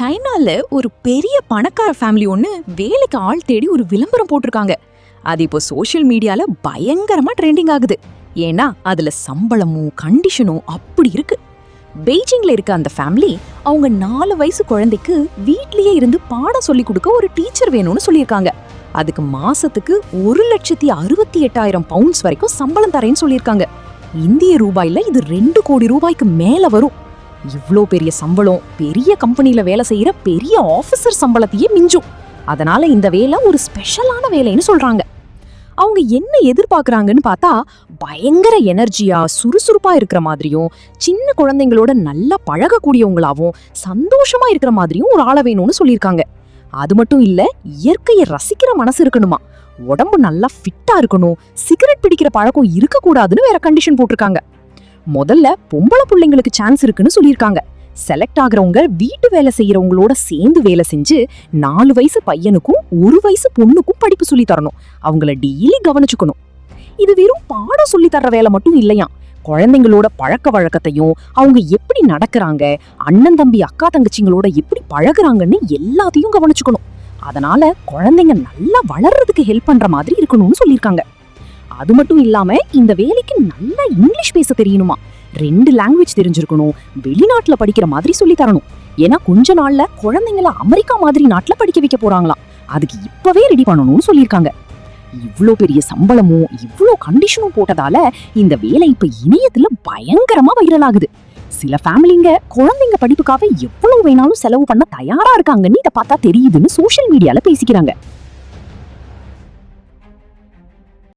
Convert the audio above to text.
சைனால ஒரு பெரிய பணக்கார ஃபேமிலி ஒன்று வேலைக்கு ஆள் தேடி ஒரு விளம்பரம் போட்டிருக்காங்க. அது இப்போ சோஷியல் மீடியால பயங்கரமா ட்ரெண்டிங் ஆகுது. ஏன்னா அதுல சம்பளமும் கண்டிஷனும் அப்படி இருக்கு. பெய்ஜிங்ல இருக்க அந்த ஃபேமிலி அவங்க 4 வயசு குழந்தைக்கு வீட்லயே இருந்து பாடம் சொல்லி கொடுக்க ஒரு டீச்சர் வேணும்னு சொல்லியிருக்காங்க. அதுக்கு மாசத்துக்கு 1,68,000 பவுண்ட்ஸ் வரைக்கும் சம்பளம் தரேன்னு சொல்லியிருக்காங்க. இந்திய ரூபாயில இது 2 கோடி ரூபாய்க்கு மேல வரும். இவ்ளோ பெரிய சம்பளம் பெரிய கம்பெனில வேலை செய்யற பெரிய ஆபீசர் சம்பளத்தையே மிஞ்சும். அதனால இந்த வேலை ஒரு ஸ்பெஷலான வேலைன்னு சொல்றாங்க. அவங்க என்ன எதிர்பார்க்கறாங்கன்னு பார்த்தா பயங்கர எனர்ஜியா சுறுசுறுப்பா இருக்கிற மாதிரியும் சின்ன குழந்தைங்களோட நல்லா பழகக்கூடியவங்களாவும் சந்தோஷமா இருக்கிற மாதிரியும் ஒரு ஆளை வேணும்னு சொல்லியிருக்காங்க. அது மட்டும் இல்ல, இயற்கையை ரசிக்கிற மனசு இருக்கணுமா, உடம்பு நல்லா ஃபிட்டா இருக்கணும், சிகரெட் பிடிக்கிற பழக்கம் இருக்கக்கூடாதுன்னு வேற கண்டிஷன் போட்டிருக்காங்க. முதல்ல பொம்பளை பிள்ளைங்களுக்கு சான்ஸ் இருக்குன்னு சொல்லியிருக்காங்க. செலக்ட் ஆகுறவங்க வீட்டு வேலை செய்யறவங்களோட சேர்ந்து வேலை செஞ்சு 4 வயசு பையனுக்கும் 1 வயசு பொண்ணுக்கும் படிப்பு சொல்லி தரணும். அவங்கள டெய்லி கவனிச்சுக்கணும். இது வெறும் பாடம் சொல்லி தர்ற வேலை மட்டும் இல்லையா, குழந்தைங்களோட பழக்க வழக்கத்தையும் அவங்க எப்படி நடக்கிறாங்க, அண்ணன் தம்பி அக்கா தங்கச்சிங்களோட எப்படி பழகுறாங்கன்னு எல்லாத்தையும் கவனிச்சுக்கணும். அதனால குழந்தைங்க நல்லா வளர்றதுக்கு ஹெல்ப் பண்ற மாதிரி இருக்கணும்னு சொல்லியிருக்காங்க. அது மட்டும் இல்லாம இந்த வேலைக்கு நல்லா இங்கிலீஷ் பேச தெரியணுமா, 2 லாங்குவேஜ் தெரிஞ்சிருக்கணும், வெளிநாட்டுல படிக்கிற மாதிரி சொல்லி தரணும். ஏன்னா கொஞ்ச நாள்ல குழந்தைங்கள அமெரிக்கா மாதிரி நாட்டுல படிக்க வைக்க போறாங்களாம். அதுக்கு இப்பவே ரெடி பண்ணணும்னு சொல்லியிருக்காங்க. இவ்ளோ பெரிய சம்பளமும் இவ்ளோ கண்டிஷனும் போட்டதால இந்த வேலை இப்ப இணையத்துல பயங்கரமா வைரல் ஆகுது. சில ஃபேமிலிங்க குழந்தைங்க படிப்புக்காக எவ்வளவு வேணாலும் செலவு பண்ண தயாரா இருக்காங்கன்னு இதை பார்த்தா தெரியுதுன்னு சோஷியல் மீடியால பேசிக்கிறாங்க.